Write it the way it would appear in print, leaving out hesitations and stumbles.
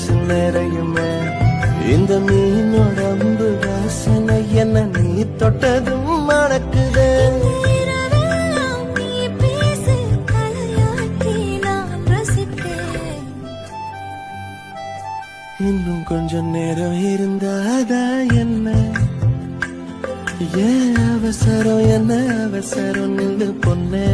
மனசு நிறையுமே. இந்த மீனோட அம்பு வாசனை என்ன நீ தொட்டதும் மணக்குதே. இன்னும் கொஞ்சம் நேரம் இருந்தாதா என்ன? ஏன் அவசரம் என்ன அவசரம் நில்லு பொண்ணே.